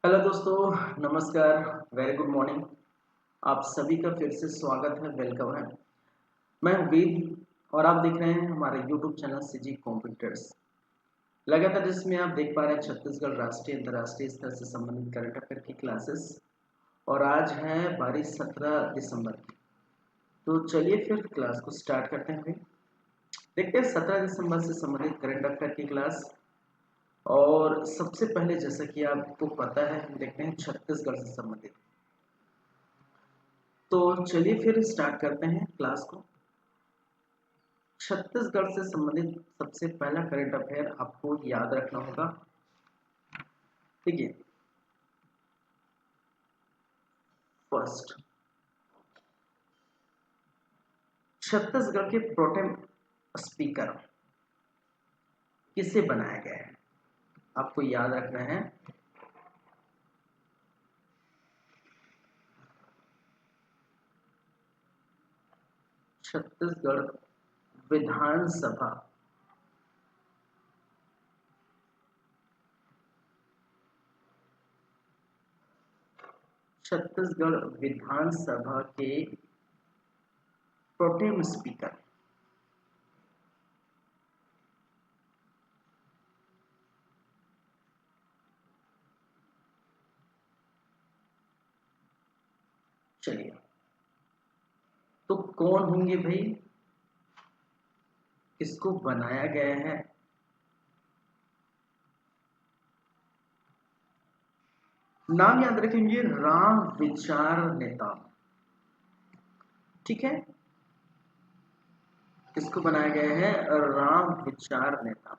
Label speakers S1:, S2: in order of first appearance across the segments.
S1: Hello दोस्तों, नमस्कार। Very good morning. आप सभी का फिर से स्वागत है, वेलकम है। मैं हूं वेद और आप देख रहे हैं हमारे यूट्यूब चैनल सीजी कंप्यूटर्स। लगातार जिसमें आप देख पा रहे हैं छत्तीसगढ़ राष्ट्रीय अंतर्राष्ट्रीय स्तर से संबंधित करंट अफेयर की क्लासेस। और आज है 17 दिसंबर की। तो चलिए फिर क्लास को स्टार्ट करते हैं। देखते हैं 17 दिसंबर से संबंधित करंट अफेयर की क्लास। और सबसे पहले जैसा कि आपको पता है, देखते हैं छत्तीसगढ़ से संबंधित। तो चलिए फिर स्टार्ट करते हैं क्लास को। छत्तीसगढ़ से संबंधित सबसे पहला करंट अफेयर आपको याद रखना होगा। देखिए, फर्स्ट, छत्तीसगढ़ के प्रोटेम स्पीकर किसे बनाया गया है, आपको याद रखना है। छत्तीसगढ़ विधानसभा छत्तीसगढ़ विधानसभा के प्रोटेम स्पीकर चलिए, तो कौन होंगे भाई, किसको बनाया गया है? नाम याद रखेंगे, राम विचार नेता। ठीक है, किसको बनाया गया है? राम विचार नेता।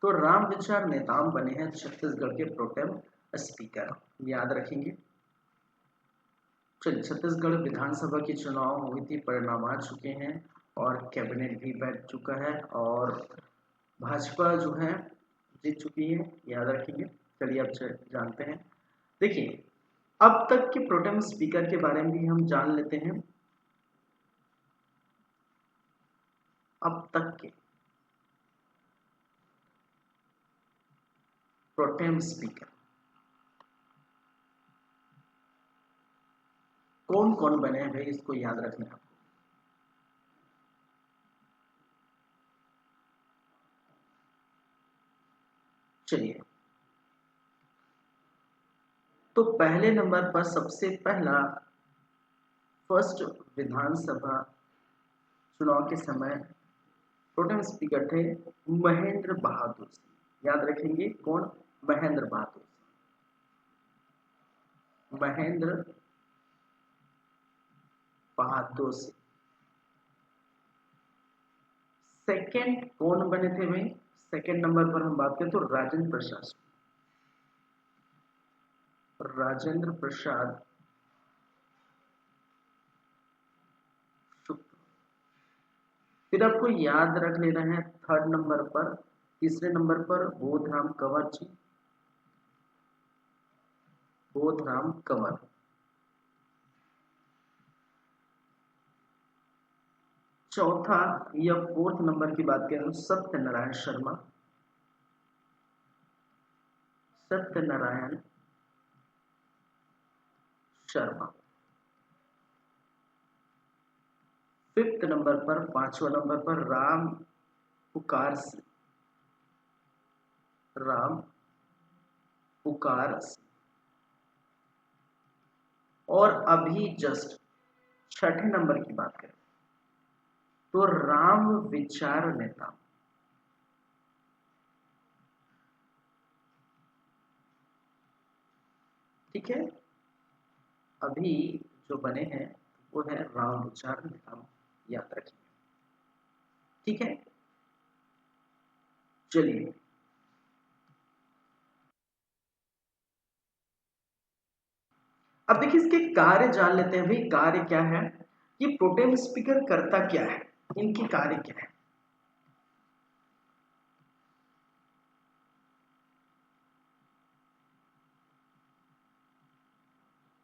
S1: तो राम विचार नेताम बने हैं छत्तीसगढ़ के प्रोटेम स्पीकर, याद रखेंगे। चलिए, छत्तीसगढ़ विधानसभा की चुनाव हुई थी, परिणाम आ चुके हैं और कैबिनेट भी बैठ चुका है और भाजपा जो है जीत चुकी है, याद रखेंगे। चलिए अब जानते हैं। देखिए, अब तक के प्रोटेम स्पीकर के बारे में भी हम जान लेते हैं। अब तक के प्रोटेम स्पीकर कौन कौन बने हैं भाई, इसको याद रखना है। चलिए, तो पहले नंबर पर सबसे पहला फर्स्ट विधानसभा चुनाव के समय प्रोटेम स्पीकर थे महेंद्र बहादुर सिंह, याद रखेंगे। कौन? महेंद्र बहादुर सिंह, महेंद्र बहादुर सिंह। सेकंड कौन बने थे भाई? सेकंड नंबर पर हम बात करें तो राजेंद्र प्रसाद, राजेंद्र प्रसाद शुक्ल। फिर आपको याद रख लेना है थर्ड नंबर पर, तीसरे नंबर पर बोधराम कंवर जी, बोधराम कंवर। चौथा या फोर्थ नंबर की बात करें तो सत्यनारायण शर्मा, सत्यनारायण शर्मा। फिफ्थ नंबर पर, पांचवा नंबर पर राम पुकार सिंह, राम पुकार सिंह। और अभी जस्ट छठे नंबर की बात करें तो राम विचार नेता। ठीक है, अभी जो बने हैं वो है राम विचार नेता, याद रखिए। ठीक है, चलिए अब देखिए इसके कार्य जान लेते हैं भाई। कार्य क्या है, ये प्रोटेम स्पीकर करता क्या है, इनकी कार्य क्या है?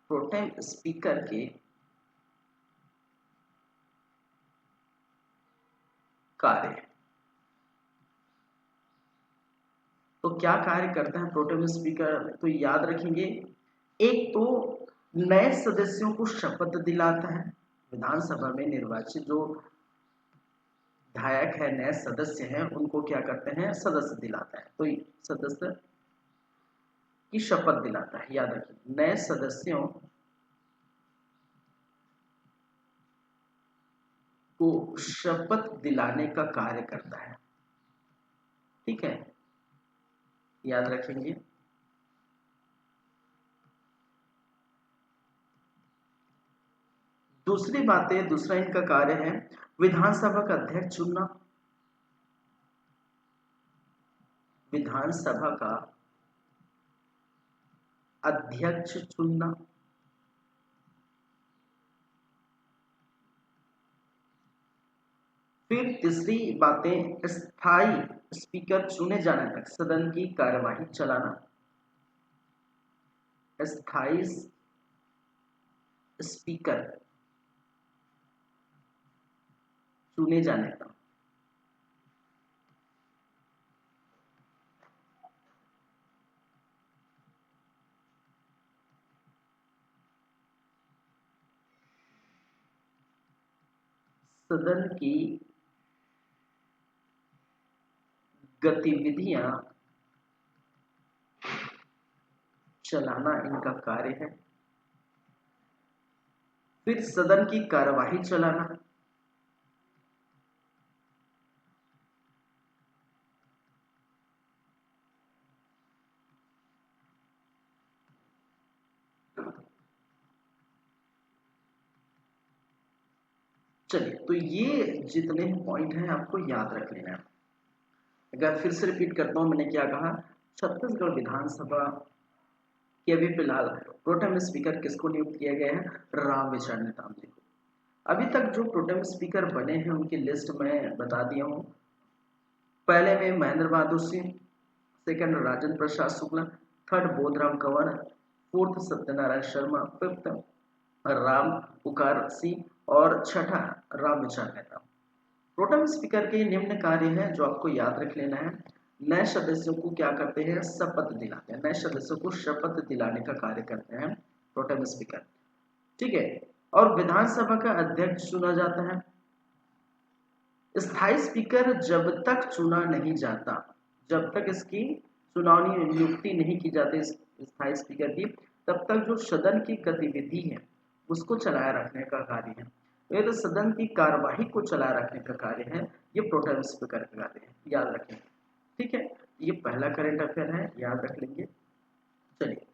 S1: प्रोटेम स्पीकर के कार्य। तो क्या कार्य करते हैं प्रोटेम स्पीकर, तो याद रखेंगे, एक तो नए सदस्यों को शपथ दिलाता है। विधानसभा में निर्वाचित जो विधायक है, नए सदस्य हैं, उनको क्या करते हैं, सदस्य दिलाता है। तो सदस्य की शपथ दिलाता है, याद रखिए, नए सदस्यों को शपथ दिलाने का कार्य करता है। ठीक है, याद रखेंगे। दूसरी बातें, दूसरा इनका कार्य है विधानसभा का अध्यक्ष चुनना। विधानसभा का अध्यक्ष चुनना। फिर तीसरी बातें, स्थायी स्पीकर चुने जाने तक सदन की कार्यवाही चलाना। स्थायी स्पीकर चुने जाने तक सदन की गतिविधियां चलाना इनका कार्य है। फिर सदन की कार्यवाही चलाना। चलिए, तो ये जितने पॉइंट हैं आपको याद रख लेना है। अगर फिर से रिपीट करता हूं, मैंने क्या कहा, छत्तीसगढ़ विधानसभा कि अभी फिलहाल प्रोटेम स्पीकर किसको नियुक्त किया गया है, रामविचार नेताम जी को। अभी तक जो प्रोटेम स्पीकर बने हैं उनकी लिस्ट मैं बता दिया हूँ। पहले में Mahendra Bahadur Singh, second Rajendra Prasad Shukla, third Bodhram Kanwar, fourth Satyanarayan Sharma, fifth Ram Pukar Singh और छठा रामविचार नेताम। प्रोटेम स्पीकर के निम्न कार्य हैं जो आपको याद रख लेना है। नए सदस्यों को क्या करते हैं, शपथ दिलाते हैं। नए सदस्यों को शपथ दिलाने का कार्य करते हैं प्रोटेम स्पीकर। ठीक है, और विधानसभा का अध्यक्ष चुना जाता है। स्थायी स्पीकर जब तक चुना नहीं जाता, जब तक इसकी चुनावी नियुक्ति नहीं की जाती स्थायी स्पीकर की, तब तक जो सदन की गतिविधि है उसको चलाए रखने का कार्य है। ये तो सदन की कार्यवाही को चलाए रखने का कार्य है, ये प्रोटेम स्पीकर का कार्य है, याद रखें। ठीक है, ये पहला करंट अफेयर है, याद रख लेंगे। चलिए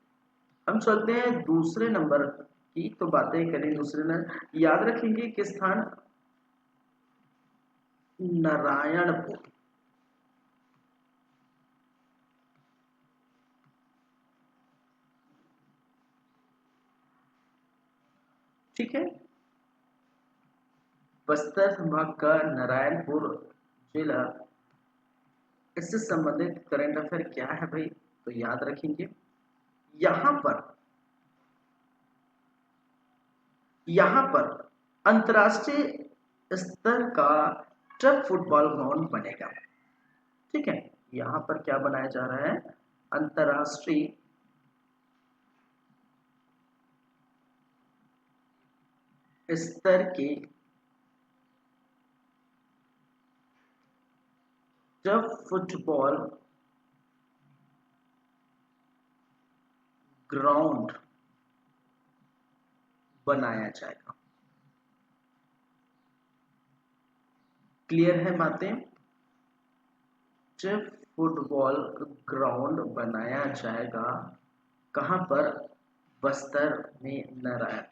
S1: हम चलते हैं दूसरे नंबर की तो बातें करें। दूसरे नंबर याद रखेंगे कि स्थान नारायणपुर। ठीक है, बस्तर संभाग का नारायणपुर जिला, इससे संबंधित करंट अफेयर क्या है भाई, तो याद रखेंगे। यहां पर अंतर्राष्ट्रीय स्तर का ट्रक फुटबॉल ग्राउंड बनेगा। ठीक है, यहां पर क्या बनाया जा रहा है, अंतर्राष्ट्रीय स्तर के ट्रक फुटबॉल ग्राउंड बनाया जाएगा। क्लियर है बातें, ट्रक फुटबॉल ग्राउंड बनाया जाएगा कहां पर, बस्तर में, नारायण।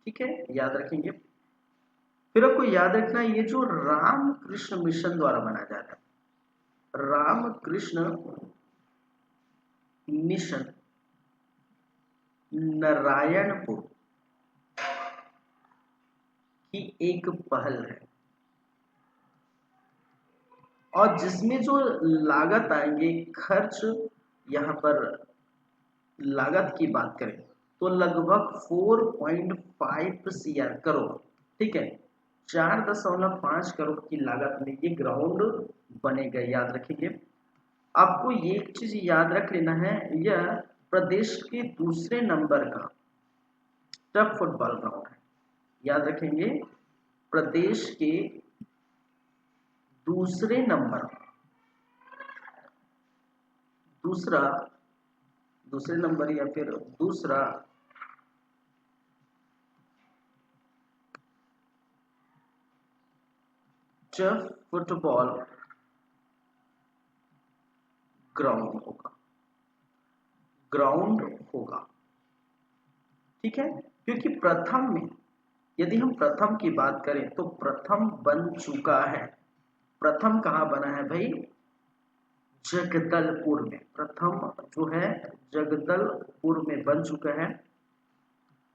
S1: ठीक है, याद रखेंगे। फिर आपको याद रखना है, ये जो रामकृष्ण मिशन द्वारा बनाया जा रहा है, रामकृष्ण मिशन नारायणपुर की एक पहल है, और जिसमें जो लागत आएंगे, खर्च, यहाँ पर लागत की बात करें तो लगभग 4.5 करोड़। ठीक है, 4.5 करोड़ की लागत में ये ग्राउंड बनेगा, याद रखिए। आपको ये चीज याद रख लेना है, यह प्रदेश के दूसरे नंबर का टफ फुटबॉल ग्राउंड है, याद रखेंगे। प्रदेश के दूसरे नंबर, दूसरे नंबर या फिर दूसरा टफ फुटबॉल ग्राउंड होगा, ठीक है। क्योंकि प्रथम में, यदि हम प्रथम की बात करें तो प्रथम बन चुका है। प्रथम कहाँ बना है भाई? जगदलपुर में। प्रथम जो है जगदलपुर में बन चुका है।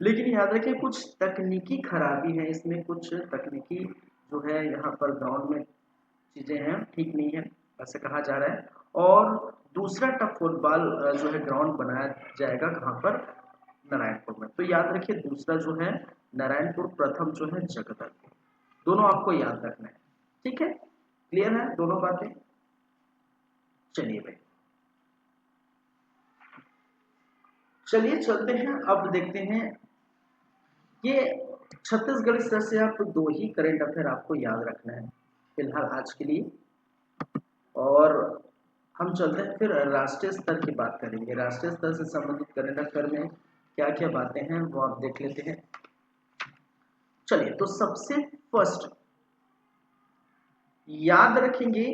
S1: लेकिन याद रखिए कुछ तकनीकी खराबी है इसमें, कुछ तकनीकी जो है यहाँ पर ग्राउंड में चीजें हैं, ठीक नहीं है ऐसे कहा जा रहा है। और दूसरा टफ फुटबॉल जो है ग्राउंड बनाया जाएगा कहाँ पर? नारायणपुर में। तो याद रखिए दूसरा जो है नारायणपुर, प्रथम जो है जगदलपुर। दोनों आपको याद रखना है, ठीक है। क्लियर है दोनों बातें? चलिए भाई, चलिए चलते हैं, अब देखते हैं। ये छत्तीसगढ़ स्तर से आप दो ही करंट अफेयर आपको याद रखना है फिलहाल आज के लिए। और हम चलते हैं फिर राष्ट्रीय स्तर की बात करेंगे। राष्ट्रीय स्तर से संबंधित करंट अफेयर में क्या क्या बातें हैं वो आप देख लेते हैं। चलिए, तो सबसे फर्स्ट याद रखेंगे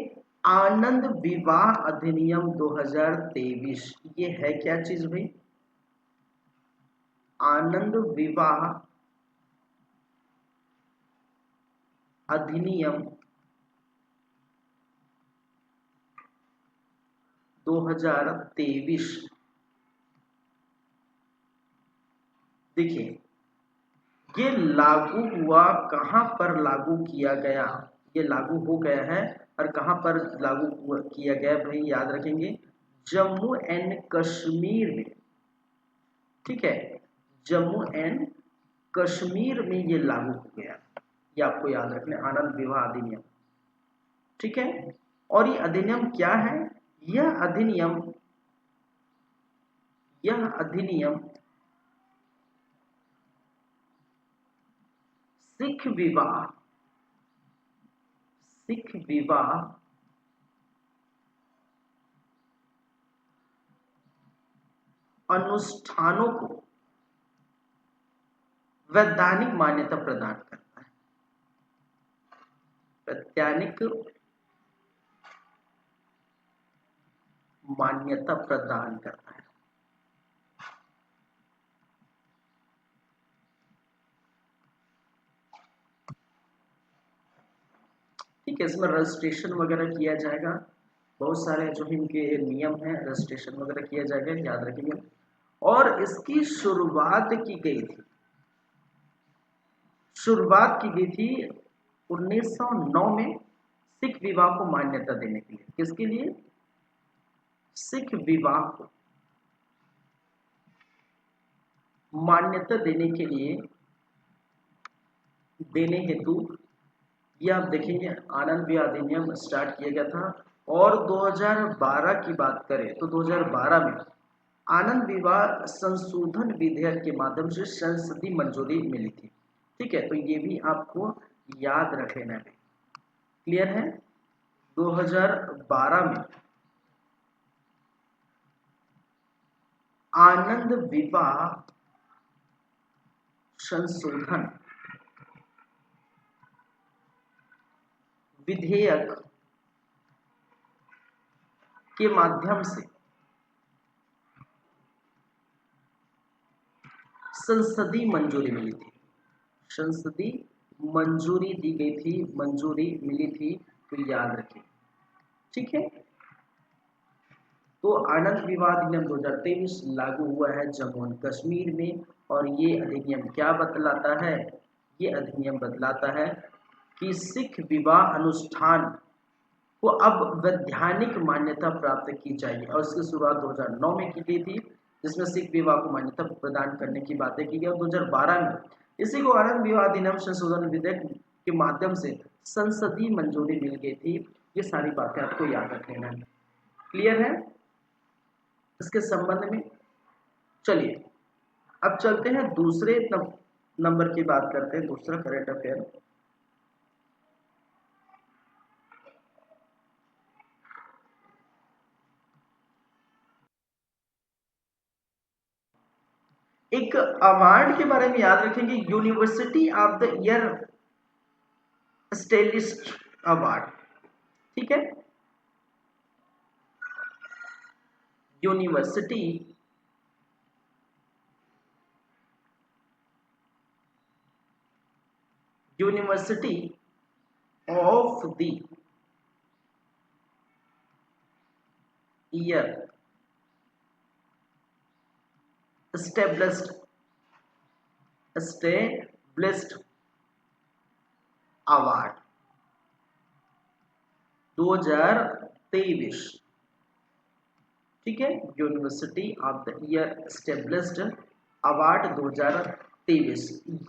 S1: आनंद विवाह अधिनियम 2023। ये है क्या चीज भाई? आनंद विवाह अधिनियम 2023। देखिए ये लागू हुआ, कहां पर लागू किया गया? ये लागू हो गया है और कहां पर लागू किया गया भाई? याद रखेंगे जम्मू एंड कश्मीर में, ठीक है। जम्मू एंड कश्मीर में ये लागू हो गया, ये आपको याद रखना, आनंद विवाह अधिनियम, ठीक है। और ये अधिनियम क्या है? यह अधिनियम सिख विवाह अनुष्ठानों को वैधानिक मान्यता प्रदान करता है। वैधानिक मान्यता प्रदान करता है, ठीक है। इसमें रजिस्ट्रेशन वगैरह किया जाएगा, बहुत सारे जो इनके नियम हैं, रजिस्ट्रेशन वगैरह किया जाएगा, याद रखेंगे। और इसकी शुरुआत की गई थी 1909 में सिख विवाह को मान्यता देने के लिए। किसके लिए? सिख विवाह को मान्यता देने के लिए, देने हेतु ये आप देखेंगे आनंद विवाह अधिनियम स्टार्ट किया गया था। और 2012 की बात करें तो 2012 में आनंद विवाह संशोधन विधेयक के माध्यम से संसदीय मंजूरी मिली थी, ठीक है। तो ये भी आपको याद रख लेना है, क्लियर है। 2012 में आनंद विवाह संशोधन विधेयक के माध्यम से संसदीय मंजूरी मिली थी, संसदीय मंजूरी दी गई थी, मंजूरी मिली थी, तो याद रखिए, ठीक है। तो आनंद विवाह अधिनियम 2023 लागू हुआ है जम्मू एंड कश्मीर में। और ये अधिनियम क्या बतलाता है? ये अधिनियम बतलाता है कि सिख विवाह अनुष्ठान को अब वैधानिक मान्यता प्राप्त की जाएगी। और इसकी शुरुआत 2009 में की गई थी, जिसमें सिख विवाह को मान्यता प्रदान करने की बातें की गई। और 2012 में इसी को आनंद विवाह अधिनियम संशोधन विधेयक के माध्यम से संसदीय मंजूरी मिल गई थी। ये सारी बातें आपको याद रख लेना है। क्लियर है इसके संबंध में? चलिए अब चलते हैं दूसरे नंबर की बात करते हैं, दूसरा करंट अफेयर। एक अवार्ड के बारे में याद रखेंगे, university of the year stylist award. ठीक है, university university of the year established award 2023। ठीक है, university of the year established award 2023।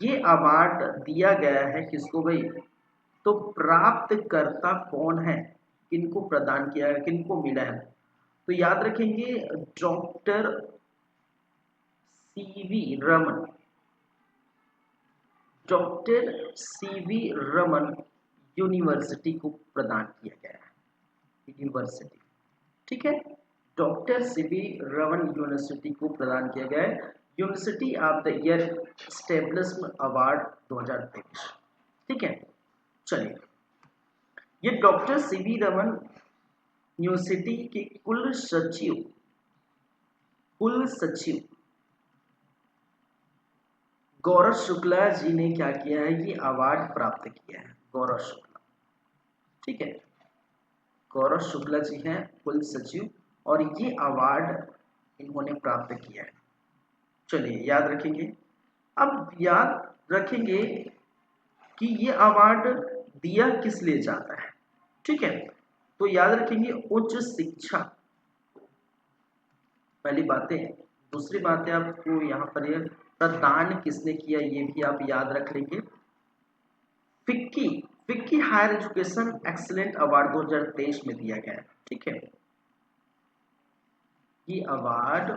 S1: ये अवार्ड दिया गया है किसको भाई? तो प्राप्तकर्ता कौन है, किनको प्रदान किया है, किनको मिला है? तो याद रखेंगे doctor CV Raman. Doctor CV Raman university को प्रदान किया गया है। यूनिवर्सिटी, ठीक है, डॉक्टर सीवी रमन यूनिवर्सिटी को प्रदान किया गया है university of the year establishment award 2023। ठीक है, चलिए ये डॉक्टर सीवी रमन यूनिवर्सिटी के कुल सचिव गौरव शुक्ला जी ने क्या किया है? ये अवार्ड प्राप्त किया है, गौरव शुक्ला। ठीक है, गौरव शुक्ला जी हैं कुल सचिव और ये अवार्ड इन्होंने प्राप्त किया है। चलिए याद रखेंगे। अब याद रखेंगे कि ये अवार्ड दिया किस लिए जाता है। ठीक है, तो याद रखेंगे उच्च शिक्षा, पहली बातें। दूसरी बातें आपको यहाँ पर ये प्रदान किसने किया ये भी आप याद रख लेंगे। FICCI FICCI higher education excellent award 2023 में दिया गया है। ठीक है, ये award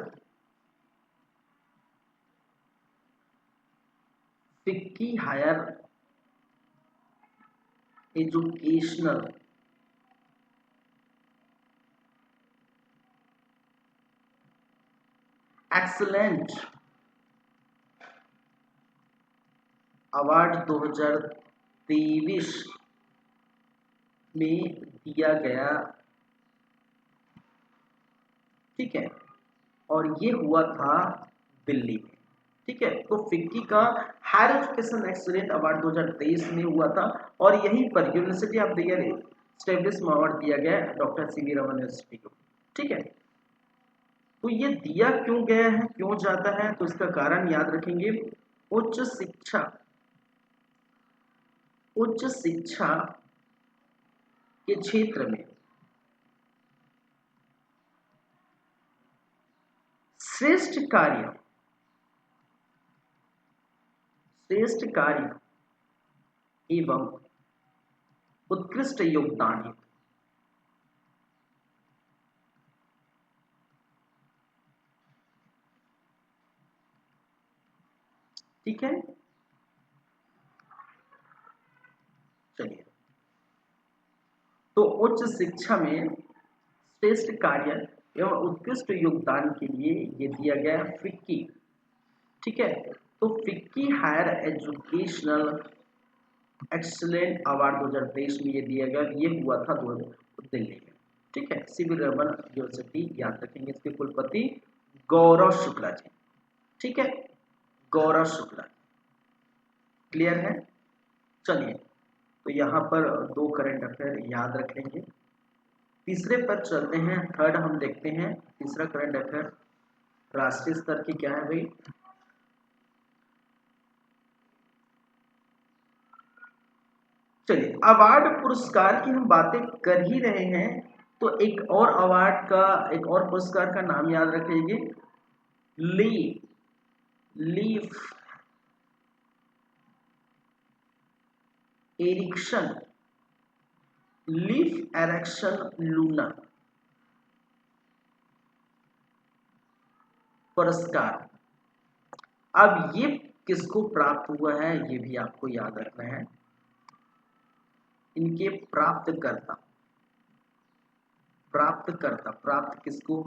S1: FICCI higher educational excellent award 2023 में दिया गया। ठीक है, और ये हुआ था दिल्ली में। ठीक है, तो फिक्की का हायर एजुकेशन एक्सीलेंट अवार्ड 2023 में हुआ था और यहीं पर university of the year establishment award दिया गया डॉक्टर सीवी रमन यूनिवर्सिटी को। ठीक है, तो ये दिया क्यों गया है, क्यों जाता है? तो इसका कारण याद रखेंगे उच्च शिक्षा के क्षेत्र में श्रेष्ठ कार्य एवं उत्कृष्ट योगदान हेतु। ठीक है, चलिए तो उच्च शिक्षा में श्रेष्ठ कार्य एवं उत्कृष्ट योगदान के लिए ये दिया गया फिक्की। ठीक है, तो FICCI higher educational excellent award 2023 में ये दिया गया, ये हुआ था दिल्ली में। ठीक है, सीवी रमन यूनिवर्सिटी याद रखेंगे, इसके कुलपति गौरव शुक्ला जी। ठीक है, गौरव शुक्ला। क्लियर है? चलिए तो यहाँ पर दो करंट अफेयर याद रखेंगे। तीसरे पर चलते हैं, थर्ड हम देखते हैं। तीसरा करंट अफेयर राष्ट्रीय स्तर की क्या है भाई? चलिए अवार्ड पुरस्कार की हम बातें कर ही रहे हैं तो एक और अवार्ड का, एक और पुरस्कार का नाम याद रखेंगे, Leif Erikson Leif Erikson lunar पुरस्कार। अब ये किसको प्राप्त हुआ है ये भी आपको याद रखना है। इनके प्राप्तकर्ता प्राप्त किसको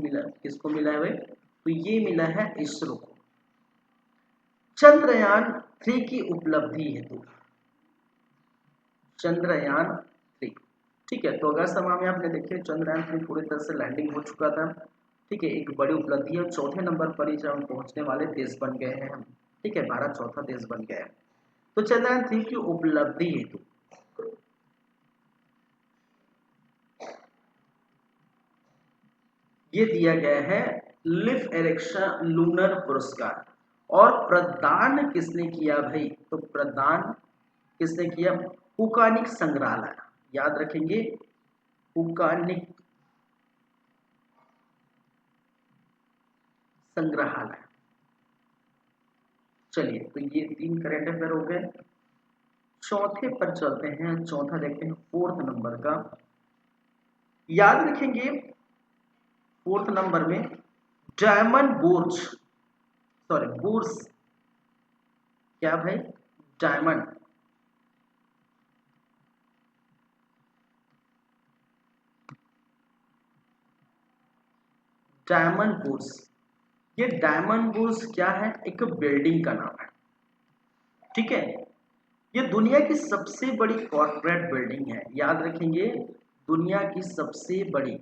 S1: मिला है भाई, तो ये मिला है इसरो को चंद्रयान 3 की उपलब्धि हेतु। चंद्रयान 3, ठीक है। तो अगस्त माह में आपने देखे चंद्रयान 3 पूरी तरह से लैंडिंग हो चुका था, ठीक है। एक बड़ी उपलब्धि है, चौथे नंबर पर ही जब हम पहुंचने वाले देश बन गए हैं हम, ठीक है। भारत चौथा देश बन गया है। तो चंद्रयान 3 की उपलब्धि हेतु ये दिया गया है लीफ एरेक्शन लूनर पुरस्कार। और प्रदान किसने किया भाई, तो प्रदान किसने किया, हुकानिक संग्रहालय, याद रखेंगे हुकानिक संग्रहालय। चलिए, तो ये 3 करंट अफेयर हो गए। चौथे पर चलते हैं, चौथा देखते हैं 4th नंबर का। याद रखेंगे 4th नंबर में डायमंड बुर्स, क्या भाई, डायमंड बुर्स। ये डायमंड बुर्स क्या है, एक बिल्डिंग का नाम है, ठीक है। ये दुनिया की सबसे बड़ी कॉर्पोरेट बिल्डिंग है, याद रखेंगे दुनिया की सबसे बड़ी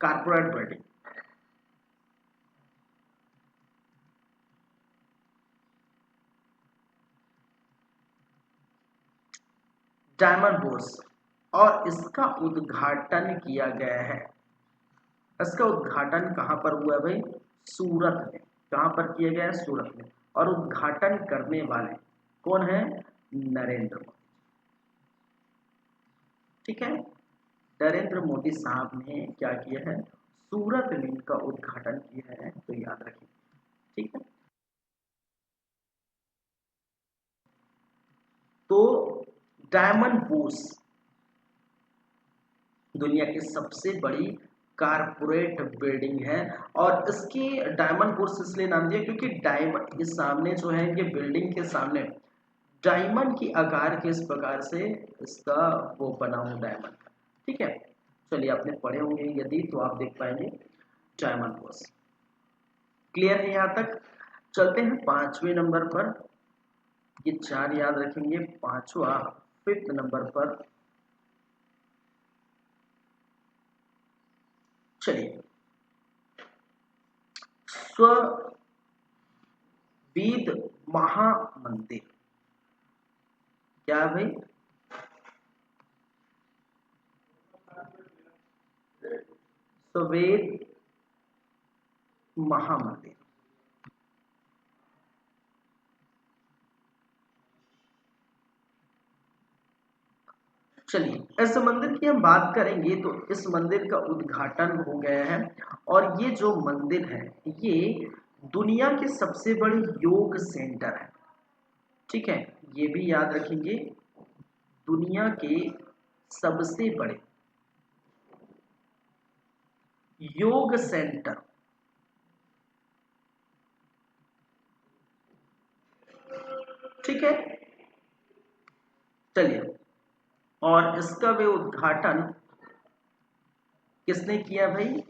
S1: कॉर्पोरेट बिल्डिंग। डायमंड बुर्स, और इसका उद्घाटन किया गया है। इसका उद्घाटन कहां पर हुआ है भाई, सूरत में। कहां पर किया गया है, सूरत में। और उद्घाटन करने वाले कौन है, नरेंद्र मोदी, ठीक है। नरेंद्र मोदी साहब ने क्या किया है, सूरत में इनका उद्घाटन किया है, तो याद रखिए, ठीक है। तो डायमंड बुर्स दुनिया की सबसे बड़ी कारपोरेट बिल्डिंग है। और इसकी डायमंड बुर्स इसलिए नाम दिया क्योंकि डायमंड के सामने जो है, ये बिल्डिंग के सामने डायमंड की आकार के इस प्रकार से इसका वो बना हुआ डायमंड, ठीक है। चलिए, आपने पढ़े होंगे यदि तो आप देख पाएंगे डायमंड बुर्स। क्लियर है यहाँ तक। चलते हैं 5वें नंबर पर। ये 4 याद रखेंगे। 5वां 5th नंबर पर चलिए, स्ववेद महामंदिर, क्या भाई, स्ववेद महामंदिर। चलिए, इस मंदिर की हम बात करेंगे तो इस मंदिर का उद्घाटन हो गया है। और ये जो मंदिर है, ये दुनिया के सबसे बड़े योग सेंटर है, ठीक है। ये भी याद रखेंगे, दुनिया के सबसे बड़े योग सेंटर, ठीक है। चलिए, और इसका भी उद्घाटन किसने किया भाई,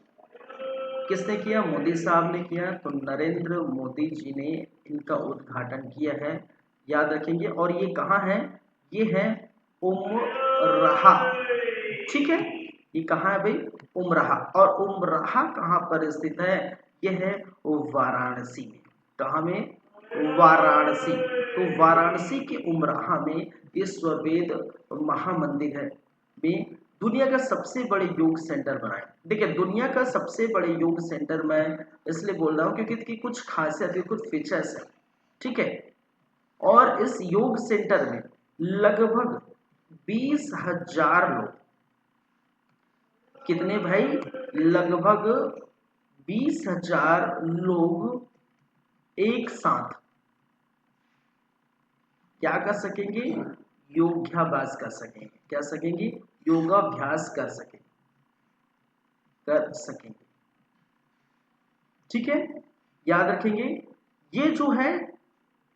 S1: किसने किया, मोदी साहब ने किया। तो नरेंद्र मोदी जी ने इनका उद्घाटन किया है, याद रखेंगे। और ये कहाँ है, ये है उमराहा, ठीक है। ये कहाँ है भाई, उमराहा। और उमराहा कहाँ पर स्थित है, ये है वाराणसी में। कहाँ में, वाराणसी। तो वाराणसी के उमराहा में ये स्ववेद महामंदिर है, में दुनिया का सबसे बड़े योग सेंटर बनाए। देखिए, दुनिया का सबसे बड़े योग सेंटर मैं इसलिए बोल रहा हूँ क्योंकि इसकी कुछ खासियत है, कुछ फीचर्स है, ठीक है। और इस योग सेंटर में लगभग 20,000 लोग, कितने भाई, लगभग 20,000 लोग एक साथ क्या कर सकेंगे? योगाभ्यास कर सकेंगे। क्या सकेंगे? योगाभ्यास कर सकेंगे। ठीक है, याद रखेंगे। ये जो है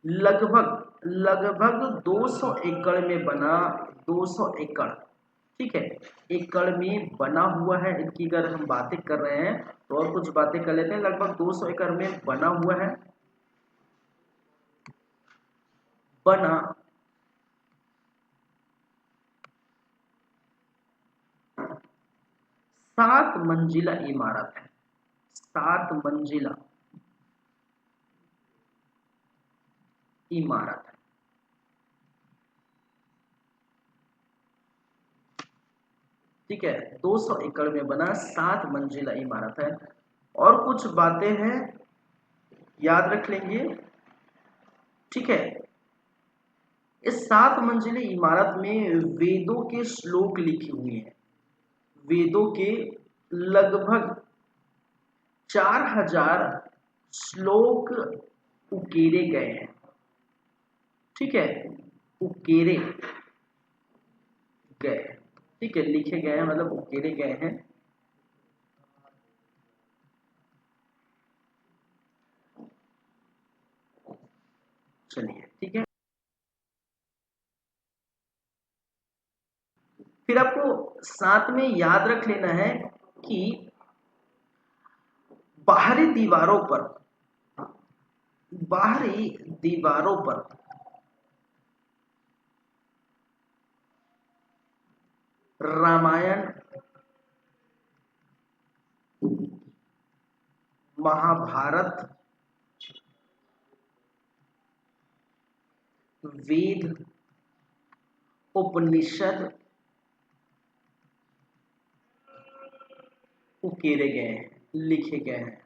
S1: लगभग 200 एकड़ में बना, 200 एकड़, ठीक है, एकड़ में बना हुआ है। इनकी अगर हम बातें कर रहे हैं तो और कुछ बातें कर लेते हैं। लगभग 200 एकड़ में बना हुआ है, बना 7 मंजिला इमारत है। 7 मंजिला इमारत है। ठीक है, 200 एकड़ में बना 7 मंजिला इमारत है। और कुछ बातें हैं, याद रख लेंगे। ठीक है, इस 7 मंजिली इमारत में वेदों के श्लोक लिखे हुए हैं। वेदों के लगभग 4000 श्लोक उकेरे गए हैं। ठीक है, उकेरे गए, ठीक है, लिखे गए हैं मतलब उकेरे गए हैं। चलिए, ठीक है। फिर आपको साथ में याद रख लेना है कि बाहरी दीवारों पर, बाहरी दीवारों पर रामायण, महाभारत, वेद, उपनिषद उकेरे गए हैं, लिखे गए हैं।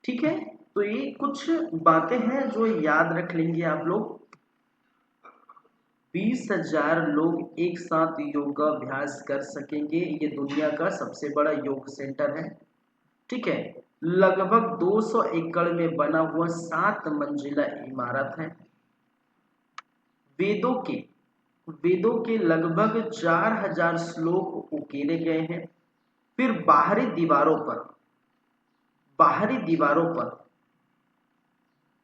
S1: ठीक है, तो ये कुछ बातें हैं जो याद रख लेंगे आप लोग। 20,000 लोग एक साथ योगाभ्यास कर सकेंगे। ये दुनिया का सबसे बड़ा योग सेंटर है। ठीक है, लगभग 200 एकड़ में बना हुआ 7 मंजिला इमारत है। वेदों के वेदों के लगभग 4000 श्लोक उकेरे गए हैं। फिर बाहरी दीवारों पर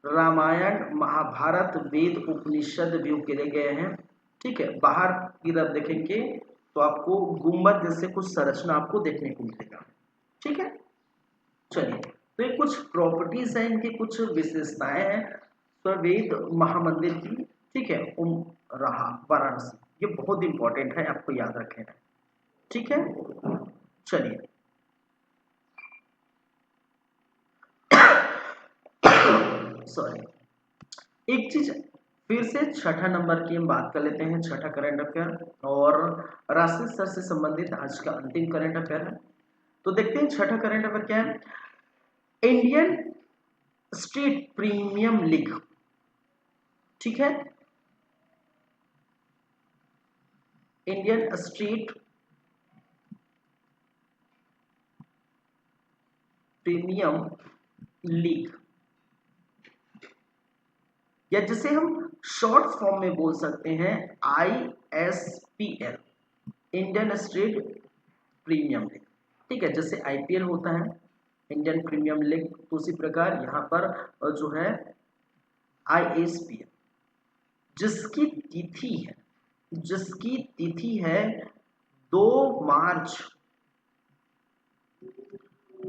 S1: रामायण, महाभारत, वेद, उपनिषद भी उकेरे गए हैं। ठीक है, बाहर की तरफ देखेंगे तो आपको गुम्बद जैसे कुछ संरचना आपको देखने को मिलेगा। ठीक है, चलिए, तो ये कुछ प्रॉपर्टीज हैं, इनकी कुछ विशेषताएं हैं स्ववेद महामंदिर की। ठीक है, रहा वाराणसी, ये बहुत इंपॉर्टेंट है, आपको याद रखना है। ठीक है, चलिए। सॉरी, एक चीज फिर से छठा नंबर की हम बात कर लेते हैं। छठा करंट अफेयर और राष्ट्रीय स्तर से संबंधित आज का अंतिम करंट अफेयर है। तो देखते हैं छठा करंट अफेयर क्या है। इंडियन स्ट्रीट प्रीमियम लीग, ठीक है, इंडियन स्ट्रीट प्रीमियम लीग, या जिसे हम शॉर्ट फॉर्म में बोल सकते हैं ISPL, Indian street premium league. ठीक है, जैसे IPL होता है इंडियन प्रीमियम लीग, तो उसी प्रकार यहाँ पर जो है ISPL, जिसकी तिथि है 2 मार्च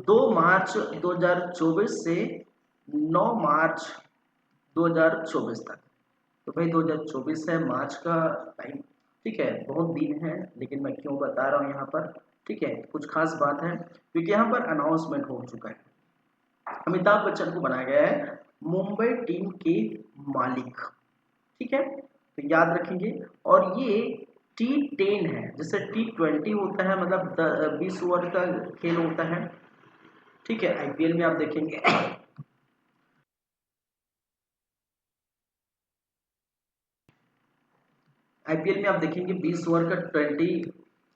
S1: 2024 से 9 मार्च 2024 तक। तो भाई 2024 है, मार्च का टाइम। ठीक है, बहुत दिन है, लेकिन मैं क्यों बता रहा हूँ यहाँ पर। ठीक है, कुछ खास बात है क्योंकि यहाँ पर अनाउंसमेंट हो चुका है। अमिताभ बच्चन को बनाया गया है मुंबई टीम के मालिक। ठीक है, तो याद रखेंगे। और ये T10 है, जैसे T20 होता है, मतलब 20 ओवर का खेल होता है। ठीक है, IPL में आप देखेंगे IPL में आप देखेंगे 20 ओवर का 20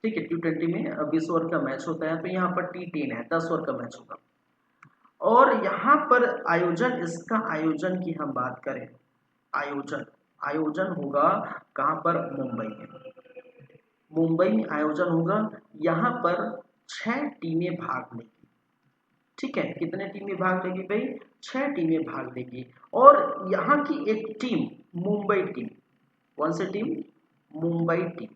S1: ठीक है, T20 में 20 ओवर का मैच होता है, तो यहाँ पर T10 है, 10 ओवर का मैच होगा। और यहाँ पर आयोजन, इसका आयोजन की हम बात करें, आयोजन आयोजन होगा कहाँ पर? मुंबई में। मुंबई में आयोजन होगा। यहाँ पर 6 टीमें भाग लेगी। ठीक है, कितने टीमें भाग लेगी भाई? 6 टीमें भाग लेगी। और यहाँ की एक टीम, मुंबई टीम, कौन सी टीम? मुंबई टीम।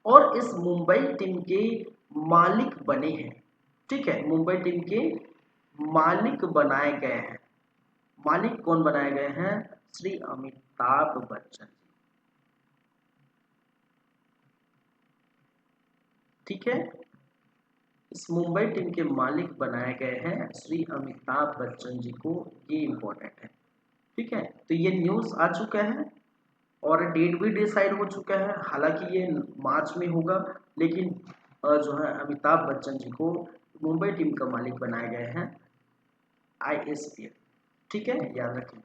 S1: और इस मुंबई टीम के मालिक बने हैं, ठीक है, मुंबई टीम के मालिक बनाए गए हैं। मालिक कौन बनाए गए हैं? श्री अमिताभ बच्चन। ठीक है, इस मुंबई टीम के मालिक बनाए गए हैं श्री अमिताभ बच्चन जी को, ये इंपॉर्टेंट है। ठीक है, तो ये न्यूज़ आ चुका है और डेट भी डिसाइड हो चुका है। हालांकि ये मार्च में होगा, लेकिन जो है अमिताभ बच्चन जी को मुंबई टीम का मालिक बनाए गए हैं ISPL। ठीक है, याद रखिए।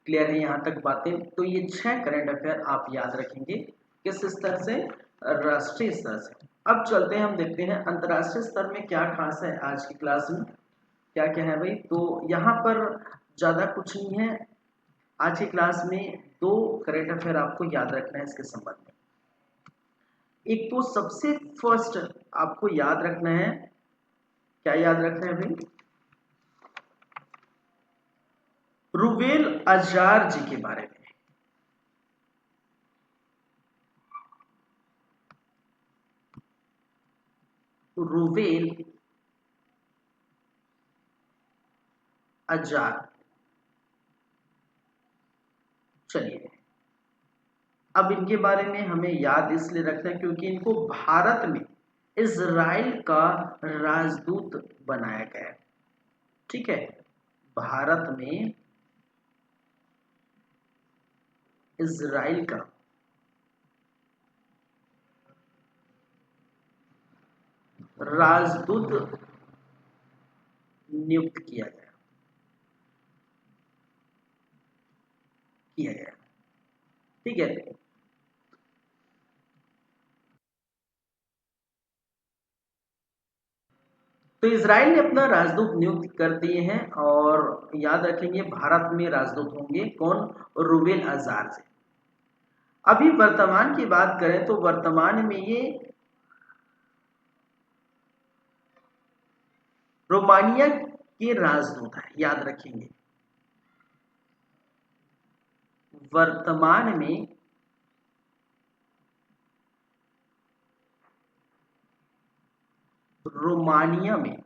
S1: क्लियर है यहाँ तक बातें? तो ये 6 करंट अफेयर आप याद रखेंगे, किस स्तर से? राष्ट्रीय स्तर से। अब चलते हैं, हम देखते हैं अंतर्राष्ट्रीय स्तर में क्या खास है आज की क्लास में, क्या क्या है भाई। तो यहाँ पर ज़्यादा कुछ नहीं है। आज की क्लास में 2 करंट अफेयर आपको याद रखना है इसके संबंध में। एक तो सबसे फर्स्ट आपको याद रखना है, क्या याद रखना है भाई? रूबेल अज़ार जी के बारे में। रूबेल अज़ार, चलिए, अब इनके बारे में हमें याद इसलिए रखना है क्योंकि इनको भारत में इजराइल का राजदूत बनाया गया है। ठीक है, भारत में इजराइल का राजदूत नियुक्त किया गया। ठीक है, तो इजराइल ने अपना राजदूत नियुक्त कर दिए हैं, और याद रखेंगे भारत में राजदूत होंगे कौन? रूबेल अज़ार से। अभी वर्तमान की बात करें तो वर्तमान में ये रोमानिया के राजदूत हैं, याद रखेंगे। वर्तमान में रोमानिया में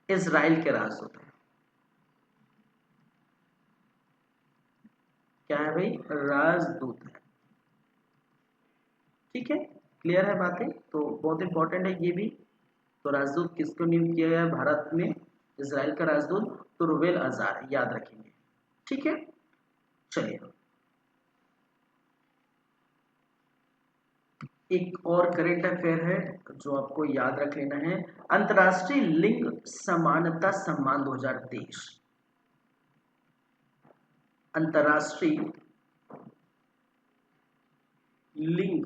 S1: इजराइल के राजदूत हैं। क्या है भाई? राजदूत है। ठीक है, क्लियर है बातें? तो बहुत इंपॉर्टेंट है ये भी। तो राजदूत किसको नियुक्त किया गया है भारत में? इजराइल का राजदूत, तो रूबेल अज़ार, याद रखेंगे। ठीक है, चलिए, एक और करंट अफेयर है जो आपको याद रख लेना है। अंतर्राष्ट्रीय लिंग समानता सम्मान 2023। अंतर्राष्ट्रीय लिंग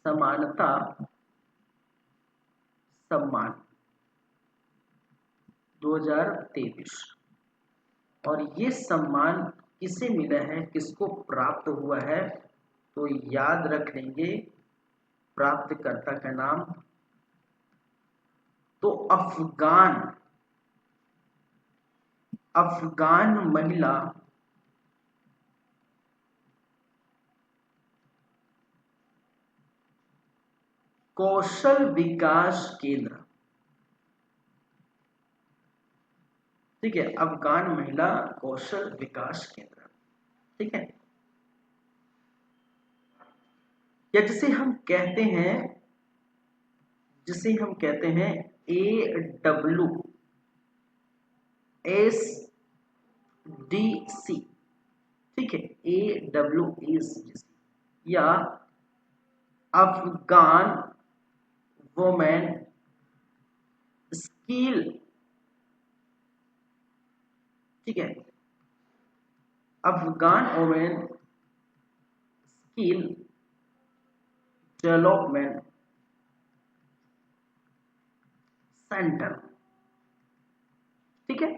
S1: समानता सम्मान 2023। और ये सम्मान किसे मिला है, किसको प्राप्त हुआ है? तो याद रख लेंगे प्राप्तकर्ता का नाम। तो अफगान अफगान महिला कौशल विकास केंद्र। ठीक है, अफगान महिला कौशल विकास केंद्र। ठीक है, या जिसे हम कहते हैं AWSDC। ठीक है, AWSDC या अफगान वुमेन स्किल ठीक है, Afghan women skill development centre. ठीक है,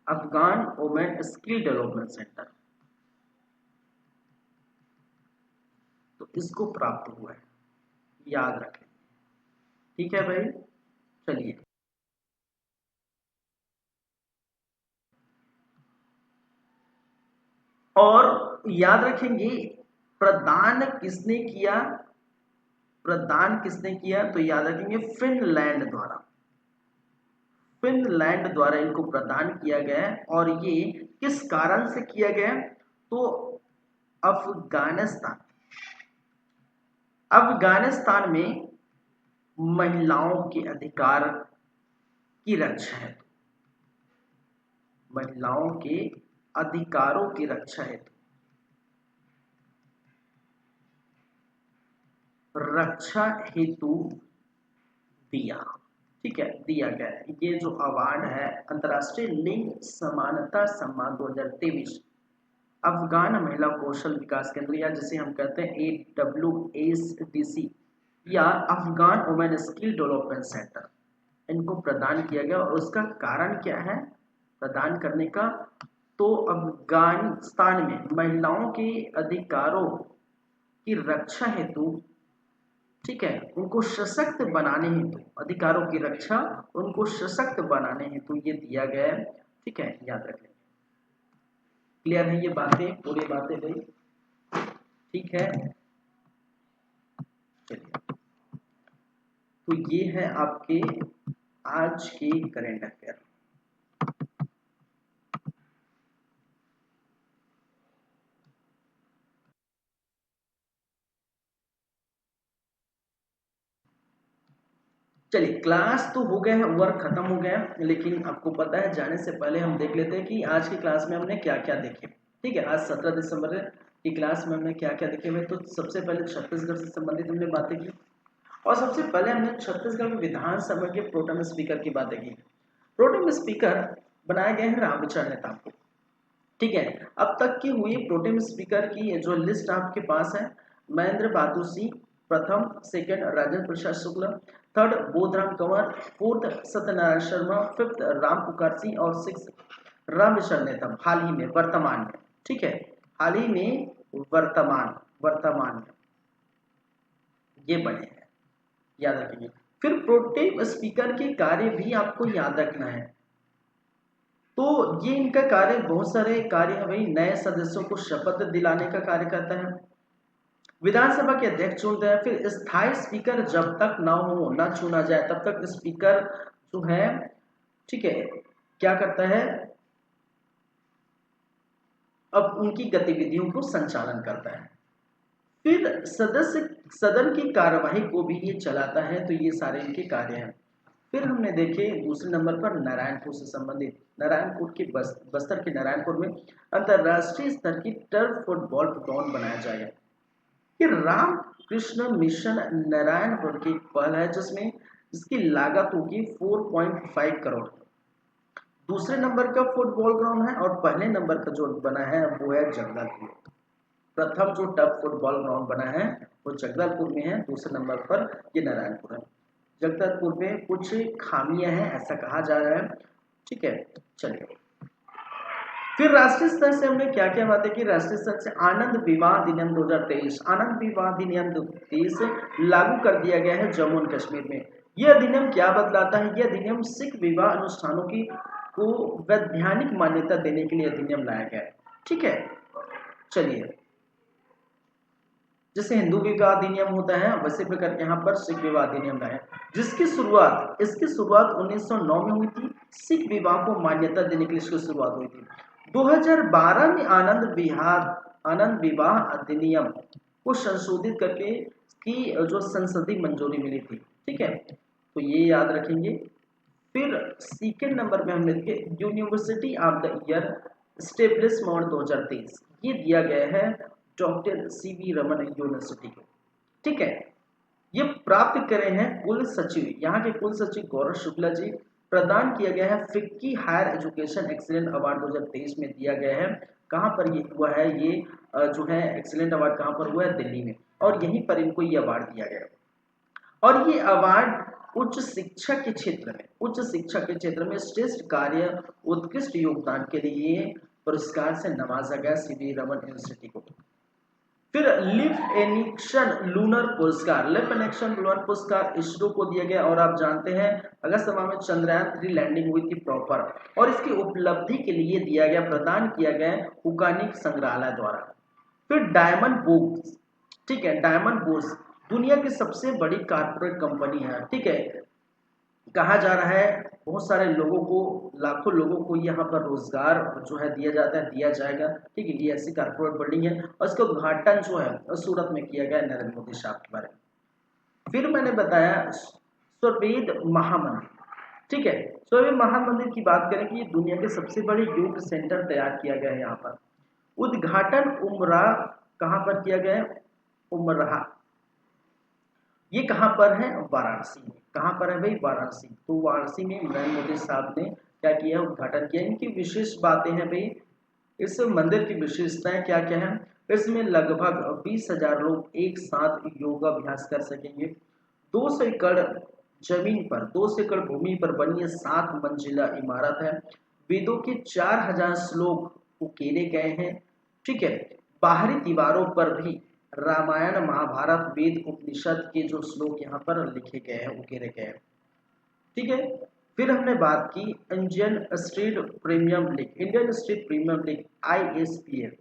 S1: Afghan women skill development centre, तो इसको प्राप्त हुआ है, याद रखें। ठीक है भाई, चलिए और याद रखेंगे प्रदान किसने किया, प्रदान किसने किया, तो याद रखेंगे फिनलैंड द्वारा, फिनलैंड द्वारा इनको प्रदान किया गया है। और ये किस कारण से किया गया, तो अफगानिस्तान, अफगानिस्तान में महिलाओं के अधिकार की रक्षा है, महिलाओं के अधिकारों की रक्षा हेतु, रक्षा हेतु दिया। ठीक है, दिया गया है। ये जो अवार्ड है अंतर्राष्ट्रीय लिंग समानता सम्मान 2023 अफगान महिला कौशल विकास केंद्र, या जिसे हम कहते हैं AWSDC, या Afghan women skill development centre, इनको प्रदान किया गया। और उसका कारण क्या है प्रदान करने का, तो अफगानिस्तान में महिलाओं के अधिकारों की रक्षा हेतु, ठीक है, उनको सशक्त बनाने हेतु, अधिकारों की रक्षा, उनको सशक्त बनाने हेतु ये दिया गया है। ठीक है, याद रखें। क्लियर है ये बातें, पूरी बातें भाई? ठीक है, चलिए, तो ये है आपके आज के करेंट अफेयर। चलिए, क्लास तो हो गया है, वर्क खत्म हो गया है, लेकिन आपको पता है जाने से पहले हम देख लेते हैं कि आज की क्लास में हमने क्या क्या देखे। ठीक है, आज 17 दिसंबर की क्लास में हमने क्या क्या देखे हुए, तो सबसे पहले छत्तीसगढ़ से संबंधित हमने बातें की, और सबसे पहले हमने छत्तीसगढ़ में विधानसभा के प्रोटेम स्पीकर की बातें की। प्रोटेम स्पीकर बनाए गए हैं रामविचार नेताम को। ठीक है, अब तक की हुई प्रोटेम स्पीकर की जो लिस्ट आपके पास है, महेंद्र बहादुर सिंह प्रथम, second Rajendra Prasad Shukla, third Bodhram Kanwar, fourth Satyanarayan Sharma, fifth Ram Pukar Singh, और सिक्स रामविचार नेताम, हाल ही में वर्तमान में। ठीक है, हाल ही में वर्तमान में ये बने हैं, याद रखेंगे। फिर प्रोटेम स्पीकर के कार्य भी आपको याद रखना है, तो ये इनका कार्य, बहुत सारे कार्य है भाई। नए सदस्यों को शपथ दिलाने का कार्य करता है, विधानसभा के अध्यक्ष चुनता है, फिर स्थायी स्पीकर जब तक ना हो, ना चुना जाए तब तक स्पीकर जो है, ठीक है, क्या करता है, अब उनकी गतिविधियों को संचालन करता है। फिर सदस्य सदन की कार्यवाही को भी ये चलाता है, तो ये सारे इनके कार्य हैं। फिर हमने देखे दूसरे नंबर पर नारायणपुर से संबंधित, नारायणपुर के बस्तर के नारायणपुर में अंतरराष्ट्रीय स्तर की टर्फ फुटबॉल ग्राउंड बनाया जाएगा। ये रामकृष्ण मिशन नारायणपुर की पहल है, जिसमें जिसकी लागत होगी 4.5 करोड़। दूसरे नंबर का फुटबॉल ग्राउंड है, और पहले नंबर का जो बना है वो है जगदलपुर। प्रथम जो टफ फुटबॉल ग्राउंड बना है वो जगदलपुर में है, दूसरे नंबर पर ये नारायणपुर है। जगदलपुर में कुछ खामियां हैं ऐसा कहा जा रहा है। ठीक है, चलिए, फिर राष्ट्रीय स्तर से हमने क्या क्या बातें की। राष्ट्रीय स्तर से आनंद विवाह अधिनियम 2023, आनंद विवाह अधिनियम 2023 लागू कर दिया गया है जम्मू एंड कश्मीर में। यह अधिनियम क्या बतलाता है, यह अधिनियम सिख विवाह अनुष्ठानों की को वैधानिक मान्यता देने के लिए अधिनियम लाया गया है। ठीक है, चलिए, जैसे हिंदू विवाह अधिनियम होता है वैसे प्रकार यहाँ पर सिख विवाह अधिनियम लाया, जिसकी शुरुआत, इसकी शुरुआत 1909 में हुई थी। सिख विवाह को मान्यता देने के लिए इसकी शुरुआत हुई थी। 2012 में आनंद विवाह अधिनियम को संशोधित करके की जो संसदीय मंजूरी मिली थी। ठीक है, तो ये याद रखेंगे। फिर सेकेंड नंबर में हमने देखे university of the year establishment 2023, ये दिया गया है डॉक्टर सीवी रमन यूनिवर्सिटी को। ठीक है, ये प्राप्त करे हैं कुल सचिव, यहाँ के कुल सचिव गौरव शुक्ला जी, प्रदान किया गया है। FICCI higher education excellent award 2023 में दिया गया है। कहाँ पर ये हुआ है, ये जो है एक्सीलेंट अवार्ड कहाँ पर हुआ है, दिल्ली में, और यहीं पर इनको ये अवार्ड दिया गया है। और ये अवार्ड उच्च शिक्षा के क्षेत्र में, उच्च शिक्षा के क्षेत्र में श्रेष्ठ कार्य, उत्कृष्ट योगदान के लिए पुरस्कार से नवाजा गया सीवी रमन यूनिवर्सिटी को। फिर लिफ एनिक्सन लूनर पुरस्कार, लिफ एनिक्सन लूनर पुरस्कार इसरो को दिया गया। और आप जानते हैं अगस्त माह में चंद्रयान 3 लैंडिंग हुई थी प्रॉपर, और इसकी उपलब्धि के लिए दिया गया, प्रदान किया गया हुकानिक संग्रहालय द्वारा। फिर डायमंड बुक्स, ठीक है, डायमंड बुक्स दुनिया की सबसे बड़ी कारपोरेट कंपनी है, ठीक है। कहा जा रहा है बहुत सारे लोगों को, लाखों लोगों को यहाँ पर रोजगार जो है दिया जाता है, दिया जाएगा, ठीक है। ये ऐसी कारपोरेट बिल्डिंग है, और इसका उद्घाटन जो है सूरत में किया गया नरेंद्र मोदी साहब के बारे में। फिर मैंने बताया स्वरवेद महामंदिर, ठीक है। स्वरवेद महामंदिर की बात करें कि ये दुनिया के सबसे बड़े योग सेंटर तैयार किया गया है। यहाँ पर उद्घाटन उमरा कहाँ पर किया गया है, उमराह, ये कहाँ पर है, वाराणसी में। कहाँ पर है भाई, वाराणसी। तो वाराणसी में नरेंद्र मोदी साहब ने क्या किया, उद्घाटन किया। इनकी विशेष बातें हैं भाई, इस मंदिर की विशेषताएं क्या क्या है। इसमें लगभग 20,000 लोग एक साथ योगाभ्यास कर सकेंगे। 200 एकड़ जमीन पर, 200 एकड़ भूमि पर बनी ये 7 मंजिला इमारत है। वेदों के 4,000 श्लोक उकेरे गए हैं, ठीक है। बाहरी दीवारों पर भी रामायण महाभारत वेद उपनिषद के जो श्लोक यहाँ पर लिखे गए हैं, उकेरे गए हैं, ठीक है। फिर हमने बात की Indian street premium league, Indian street premium league ISPL,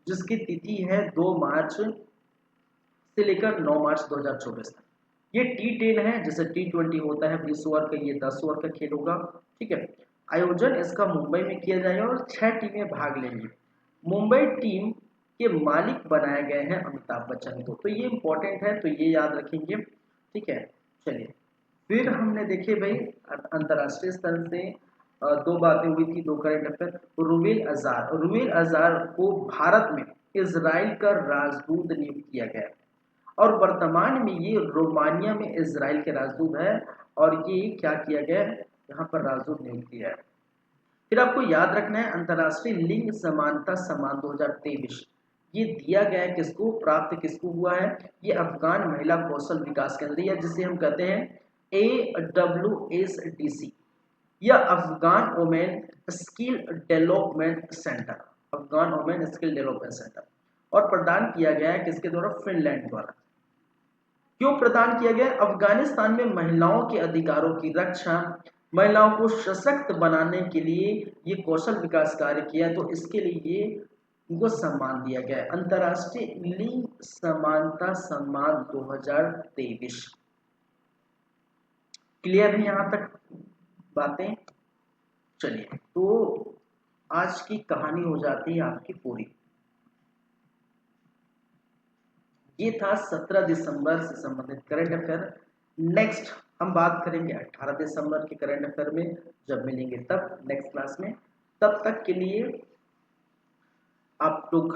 S1: जिसकी तिथि है 2 मार्च से लेकर 9 मार्च 2024 तक। ये T10 है, जैसे T20 होता है 20 ओवर का, ये 10 ओवर का खेल होगा, ठीक है। आयोजन इसका मुंबई में किया जाएगा और 6 टीमें भाग लेंगी। मुंबई टीम के मालिक बनाए गए हैं अमिताभ बच्चन को, तो ये इंपॉर्टेंट है, तो ये याद रखेंगे, ठीक है। चलिए, फिर हमने देखे भाई अंतर्राष्ट्रीय स्तर से 2 बातें हुई थी, 2 करंट अफेयर। रूबेल अज़ार, रूबेल अज़ार को भारत में इजराइल का राजदूत नियुक्त किया गया है, और वर्तमान में ये रोमानिया में इजराइल के राजदूत है, और ये क्या किया गया है, यहाँ पर राजदूत नियुक्त किया है। फिर आपको याद रखना है अंतर्राष्ट्रीय लिंग समानता सम्मान 2023, ये दिया गया है किसको, प्राप्त किसको हुआ है, ये अफगान महिला कौशल विकास केंद्र, या जिसे हम कहते हैं AWSDC, या Afghan women skill development centre, Afghan women skill development centre, और प्रदान किया गया है किसके द्वारा, फिनलैंड द्वारा। क्यों प्रदान किया गया, अफगानिस्तान में महिलाओं के अधिकारों की रक्षा, महिलाओं को सशक्त बनाने के लिए ये कौशल विकास कार्य किया, तो इसके लिए इनको सम्मान दिया गया है, अंतर्राष्ट्रीय लिंग समानता सम्मान 2023। क्लियर है यहाँ तक बातें। चलिए, तो आज की कहानी हो जाती है आपकी पूरी। ये था 17 दिसंबर से संबंधित करंट अफेयर। नेक्स्ट हम बात करेंगे 18 दिसंबर के करंट अफेयर में, जब मिलेंगे तब नेक्स्ट क्लास में। तब तक के लिए आप लोग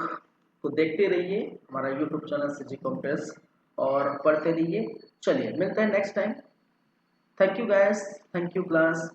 S1: को देखते रहिए हमारा यूट्यूब चैनल CG कॉम्प्रेस, और पढ़ते रहिए। चलिए, मिलते हैं next time. Thank you guys, thank you class.